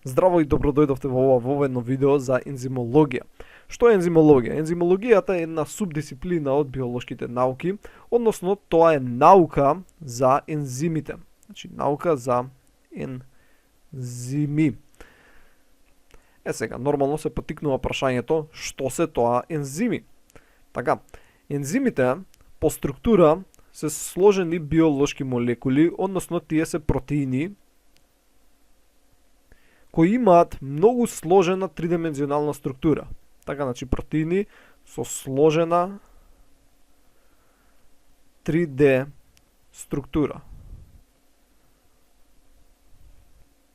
Здраво и добро дојдовте во ова едно видео за ензимологија. Што е ензимологија? Ензимологијата е една субдисциплина од биолошките науки, односно тоа е наука за ензимите. Значи наука за ензими. Сега, нормално се потикнува прашањето што се тоа ензими. Така, ензимите по структура се сложени биолошки молекули, односно тие се протеини кои имаат многу сложена тридимензионална структура. Така, значи протеини со сложена 3D структура.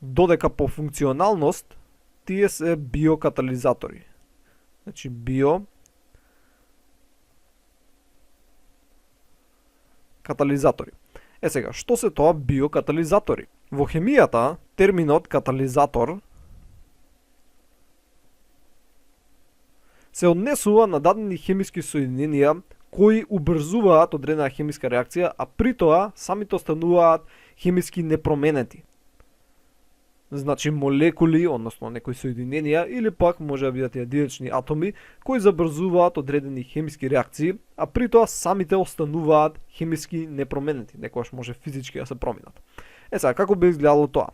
Додека по функционалност тие се биокатализатори. Значи биокатализатори. Сега, што се тоа биокатализатори? Во хемијата, терминот катализатор се однесува на дадени хемиски соединенија кои убрзуваат одредена хемиска реакција, а при тоа самите остануваат хемиски непроменети. Значи молекули, односно некои соединенија, или пак може да бидат единични атоми, кои забрзуваат одредени хемиски реакции, а при тоа самите остануваат хемиски непроменети, некогаш може физички да се променат. Сега, како би изгледало тоа?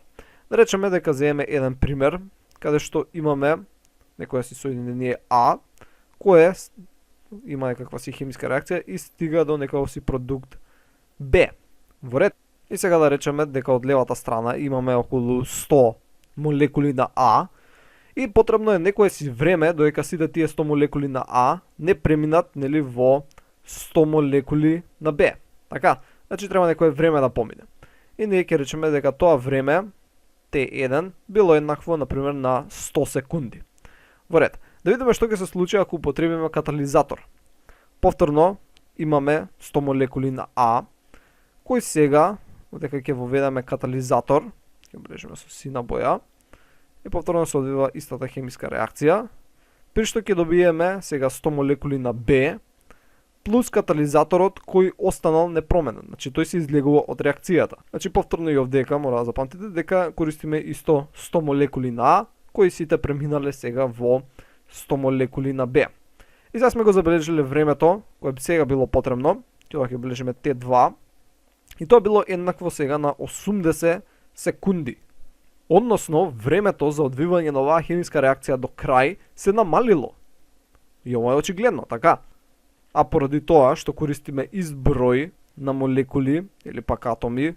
Да речеме дека земеме еден пример, каде што имаме некоја си соединение А, кое има некаква си хемиска реакција и стига до некој си продукт Б. Во ред. И сега да речеме дека од левата страна имаме околу 100 молекули на А и потребно е некое си време додека сите тие 100 молекули на А не преминат нели во 100 молекули на Б. Така, значи треба некое време да помине. И ние ќе речеме дека тоа време T1 било еднакво например на 100 секунди. Во ред. Да видиме што ќе се случи ако употребиме катализатор. Повторно имаме 100 молекули на А, кои сега дека ќе воведеме катализатор, ќе брежеме со сина боја, и повторно се одвива истата хемиска реакција, при што ќе добиеме сега 100 молекули на Б, плюс катализаторот кој останал непроменен. Значи тој се излегува од реакцијата. Значи повторно и овдека мора да запамтите дека користиме исто 100 молекули на А, кои сите преминале сега во 100 молекули на Б. И сега сме го забележале времето кое сега било потребно, тоа ќе бележиме T2, и тоа било еднакво сега на 80 секунди. Односно, времето за одвивање на оваа хемиска реакција до крај се намалило. И ова е очигледно, така? А поради тоа што користиме изброј на молекули или пак атоми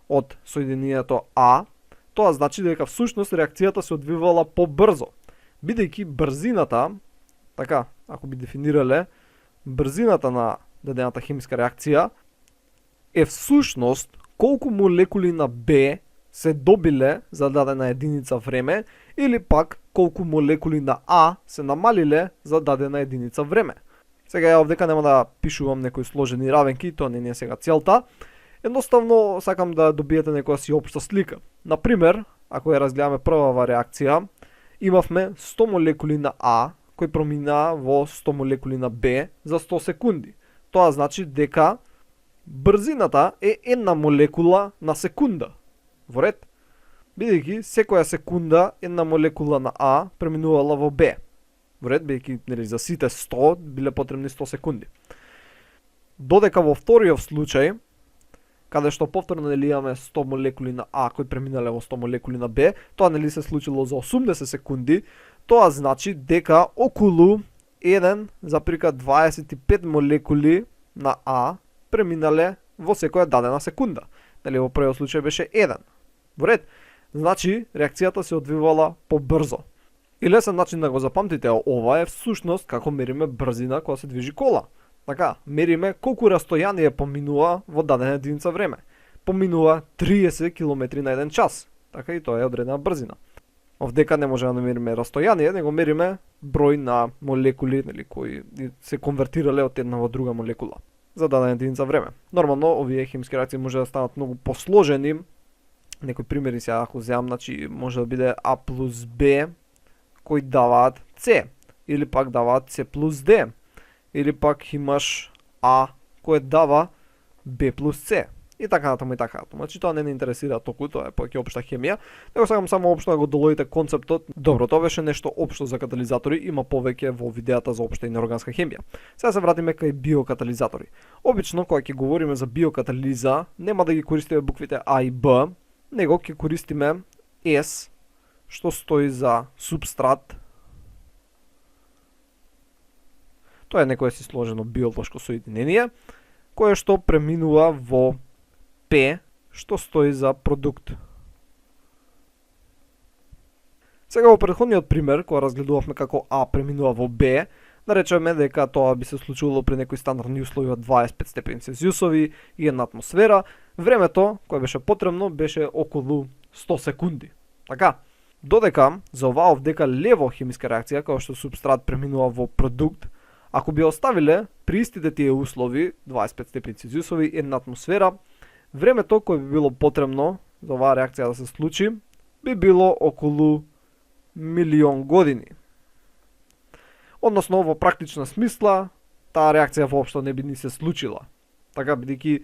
од соединението А, тоа значи дека всушност реакцијата се одвивала побрзо. Бидејќи брзината, така, ако би дефинирале, брзината на дадената хемиска реакција е всушност колку молекули на Б се добиле за дадена единица време или пак колку молекули на А се намалиле за дадена единица време. Сега ја овдека нема да пишувам некои сложени равенки, тоа не е сега целта. Едноставно сакам да добиете некоја си општа слика. Например, ако ја разгледаме првава реакција, имавме 100 молекули на А кои проминаа во 100 молекули на Б за 100 секунди. Тоа значи дека брзината е една молекула на секунда. Во ред? Бидејќи секоја секунда една молекула на А преминувала во Б. Во ред, бидејќи нели за сите 100 биле потребни 100 секунди. Додека во вториот случај, каде што повторно нели имаме 100 молекули на А кои преминале во 100 молекули на Б, тоа нели се случило за 80 секунди, тоа значи дека околу 1,25 молекули на А преминале во секоја дадена секунда. Нели во првиот случај беше 1. Во ред, значи реакцијата се одвивала побрзо. И лесен начин да го запамтите ова е всушност како мериме брзина кога се движи кола. Така, мериме колку растојание поминува во дадена единица време. Поминува 30 км на 1 час. Така и тоа е одредена брзина. Овдека не можеме да мериме растојание, него мериме број на молекули, нели, кои се конвертирале од една во друга молекула за дадена единица време. Нормално овие хемиски реакции може да станат многу посложени. Некои примери сега ако земам, значи може да биде А плюс Б кои даваат С, или пак даваат С плюс Д, или пак имаш А кој дава Б плюс С. и така натаму и така натаму. Значи тоа не интересира толку, тоа е повеќе општа хемија, него сакам само општо да го доловите концептот. Добро, тоа беше нешто општо за катализатори, има повеќе во видеата за општа и неорганска хемија. Сега се вратиме кај биокатализатори. Обично кога ќе говориме за биокатализа, нема да ги користиме буквите А и Б, него ќе користиме С, што стои за супстрат. Тоа е некое си сложено биолошко соединение, кое што преминува во П, што стои за продукт. Сега во претходниот пример, кога разгледувавме како А преминува во Б, да речеме дека тоа би се случило при некои стандардни услови од 25 степени Целзиусови и една атмосфера, времето кое беше потребно беше околу 100 секунди. Така, додека за оваа овдека лево хемиска реакција, као што супстрат преминува во продукт, ако би оставиле при истите тие услови, 25 степени Целзиусови и една атмосфера, времето кое би било потребно за оваа реакција да се случи, би било околу милион години. Односно, во практична смисла, таа реакција воопшто не би ни се случила. Така, бидејќи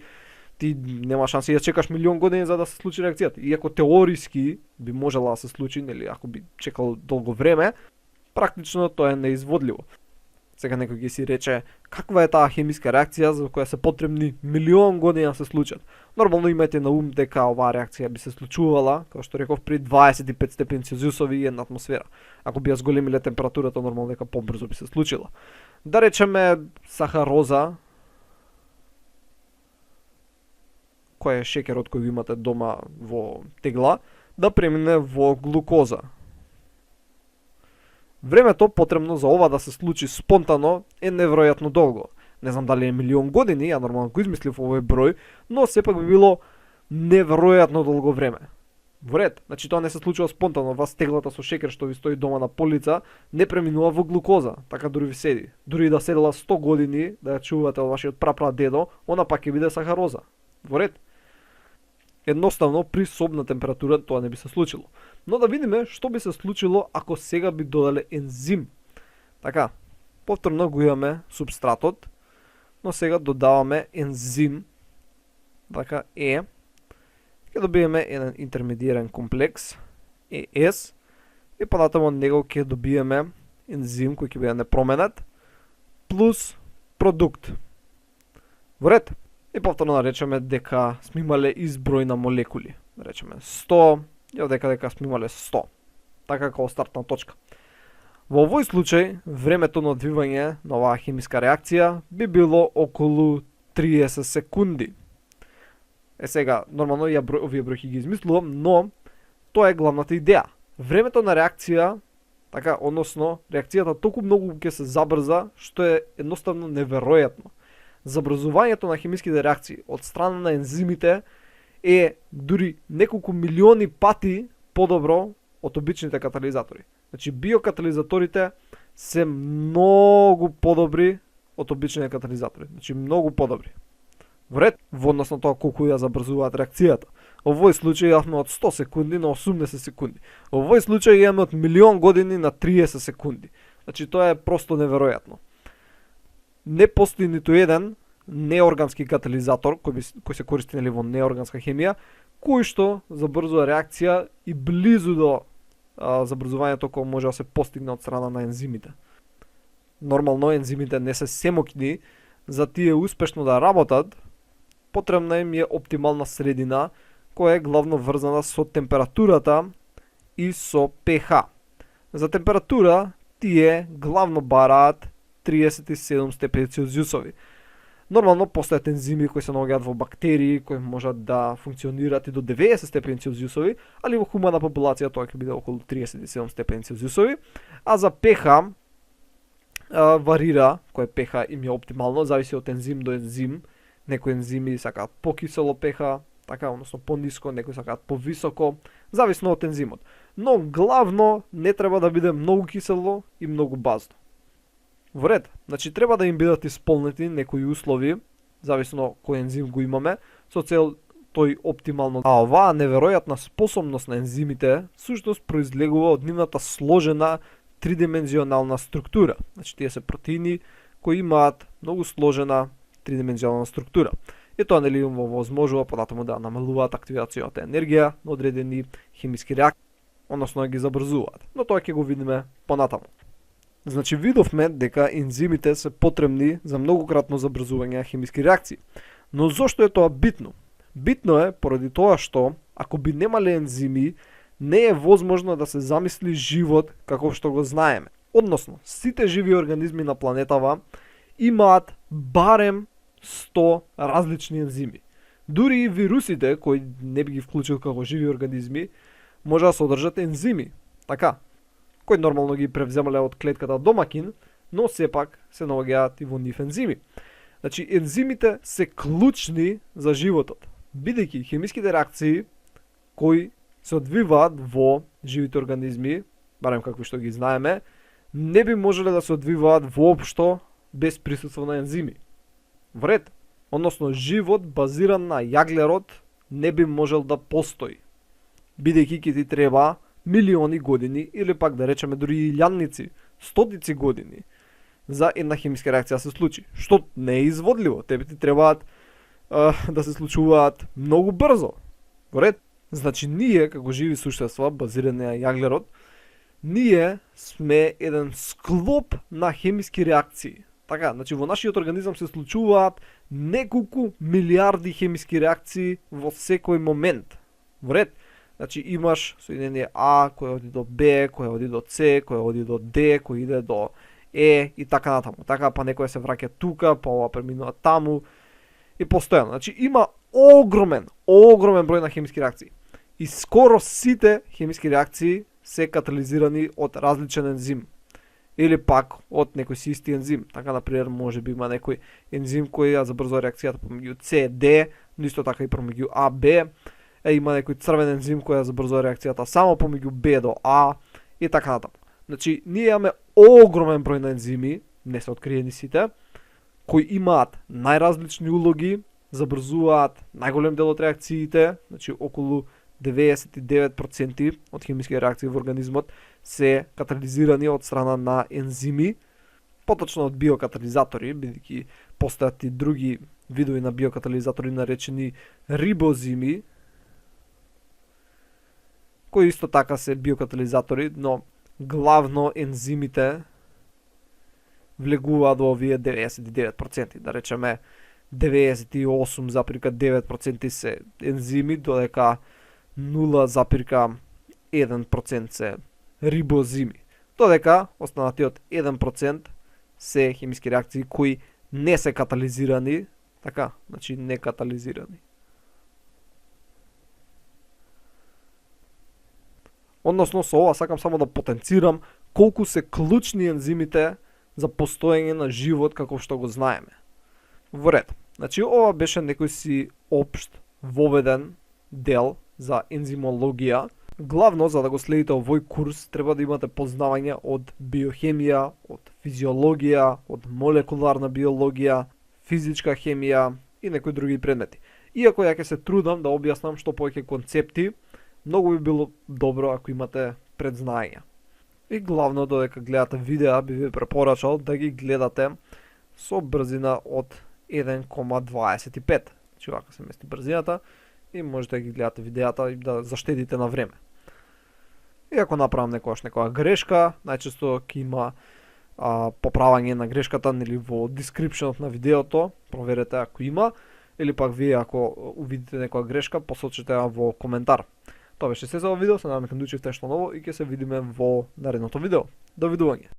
ти нема шанси да чекаш милион години за да се случи реакцијата. Иако теориски би можела да се случи, нели, ако би чекал долго време, практично тоа е неизводливо. Сега некој ќе си рече, каква е таа хемиска реакција за која се потребни милион години да се случат? Нормално имајте на ум дека оваа реакција би се случувала, како што реков, при 25 степени Целзиусови и една атмосфера. Ако би ја зголемиле температурата, нормално дека побрзо би се случила. Да речеме сахароза, кој е шеќерот кој ви имате дома во тегла, да премине во глукоза. Времето потребно за ова да се случи спонтано е неверојатно долго. Не знам дали е милион години, ја нормално го измислив овој број, но сепак би било неверојатно долго време. Во ред, значи тоа не се случува спонтано, вас теглата со шекер што ви стои дома на полица не преминува во глукоза, така дури ви седи. Дури да седела 100 години да ја чувате од вашиот прапрадедо, она пак ќе биде сахароза. Во ред. Едноставно при собна температура тоа не би се случило. Но да видиме што би се случило ако сега би додале ензим. Така, повторно го имаме субстратот, но сега додаваме ензим. Така, ќе добиеме еден интермедиерен комплекс, ЕС, и понатаму од него ќе добиеме ензим кој ќе биде непроменет, плюс продукт. Во ред. И повторно да речеме дека сме имале изброј на молекули. Да речеме 100, и дека сме имале 100. Така како стартна точка. Во овој случај, времето на одвивање на оваа хемиска реакција би било околу 30 секунди. Сега, нормално овие бројки ги измислувам, но тоа е главната идеја. Времето на реакција, така, односно, реакцијата толку многу ќе се забрза, што е едноставно неверојатно. Забрзувањето на хемиските реакции од страна на ензимите е дури неколку милиони пати подобро од обичните катализатори. Значи биокатализаторите се многу подобри од обичните катализатори. Значи многу подобри. Во ред, во однос на тоа колку ја забрзуваат реакцијата. Во овој случај имаме од 100 секунди на 80 секунди. Во овој случај имаме од милион години на 30 секунди. Значи тоа е просто неверојатно. Не постои ниту еден неоргански катализатор кој се користи во неорганска хемија, кој што забрзува реакција и близу до забрзувањето кој може да се постигне од страна на ензимите. Нормално ензимите не се семокни, за тие успешно да работат, потребна им е оптимална средина која е главно врзана со температурата и со pH. За температура тие главно бараат 37 степени Целзиусови. Нормално постојат ензими кои се наоѓаат во бактерии, кои можат да функционираат и до 90 степени Целзиусови, али во хумана популација тоа ќе биде околу 37 степени Целзиусови, а за pH варира кој pH им е оптимално, зависи од ензим до ензим. Некои ензими сакаат покисело pH, така, односно пониско, некои сакаат повисоко, зависно од ензимот. Но главно не треба да биде многу кисело и многу базно. Во ред, значи треба да им бидат исполнети некои услови, зависно кој ензим го имаме, со цел тој оптимално. А оваа неверојатна способност на ензимите всушност произлегува од нивната сложена тридимензионална структура. Значи тие се протеини кои имаат многу сложена тридимензионална структура. И тоа нели им возможува понатаму да намалуваат активацијата енергија на одредени хемиски реакции, односно ги забрзуваат. Но тоа ќе го видиме понатаму. Значи видовме дека ензимите се потребни за многократно забрзување на хемиски реакции. Но зошто е тоа битно? Битно е поради тоа што ако би немале ензими, не е возможно да се замисли живот каков што го знаеме. Односно, сите живи организми на планетава имаат барем 100 различни ензими. Дури и вирусите, кои не би ги вклучил како живи организми, може да содржат ензими, така, кои нормално ги превземале од клетката домакин, но сепак се наоѓаат и во нив ензими. Значи, ензимите се клучни за животот, бидејќи хемиските реакции кои се одвиваат во живите организми, барем какви што ги знаеме, не би можеле да се одвиваат воопшто без присуство на ензими. Вред, односно живот базиран на јаглерод не би можел да постои, бидејќи ќе ти треба милиони години или пак да речеме дури илјадници, стотици години за една хемиска реакција да се случи, што не е изводливо. Тебе ти требаат да се случуваат многу брзо. Вред, значи ние како живи суштества базирани на јаглерод, ние сме еден склоп на хемиски реакции. Така, значи во нашиот организам се случуваат неколку милиарди хемиски реакции во секој момент. Вред, значи имаш соединение А кој оди до Б, кој оди до С, кој оди до Д, кој иде до Е и така натаму. Така, па некој се враќа тука, па ова преминува таму и постојано. Значи има огромен број на хемиски реакции. И скоро сите хемиски реакции се катализирани од различен ензим. Или пак од некој си исти ензим. Така, например, може би има некој ензим кој ја забрзува реакцијата помеѓу С, Д, но исто така и помеѓу А, Б. Има некој црвен ензим кој ја забрзува реакцијата само помеѓу Б до А и така натаму. Значи, ние имаме огромен број на ензими, не се откриени сите, кои имаат најразлични улоги, забрзуваат најголем дел од реакциите, значи околу 99% од хемиски реакции во организмот се катализирани од страна на ензими, поточно од биокатализатори, бидејќи постојат и други видови на биокатализатори наречени рибозими, кои исто така се биокатализатори, но главно ензимите влегуваат во овие 99%, да речеме 98,9% се ензими, додека 0,1% се рибозими. Додека останатиот 1% се хемиски реакции кои не се катализирани, така, значи не катализирани. Односно, со ова сакам само да потенцирам колку се клучни ензимите за постоење на живот како што го знаеме. Во ред. Значи, ова беше некој си општ, воведен дел за ензимологија. Главно, за да го следите овој курс, треба да имате познавање од биохемија, од физиологија, од молекуларна биологија, физичка хемија и некои други предмети. Иако ја ќе се трудам да објаснам што повеќе концепти, многу би било добро ако имате предзнаење. И главно, додека гледате видеа, би ви препорачал да ги гледате со брзина од 1,25. Значи, вака се мести брзината и можете да ги гледате видеата и да заштедите на време. И ако направам некоја грешка, најчесто ќе има поправање на грешката нели во дескрипшенот на видеото, проверете ако има, или пак вие ако увидите некоја грешка, посочете ја во коментар. Тоа беше се за овој видео, се надевам дека научивте нешто ново и ќе се видиме во наредното видео. Довидување.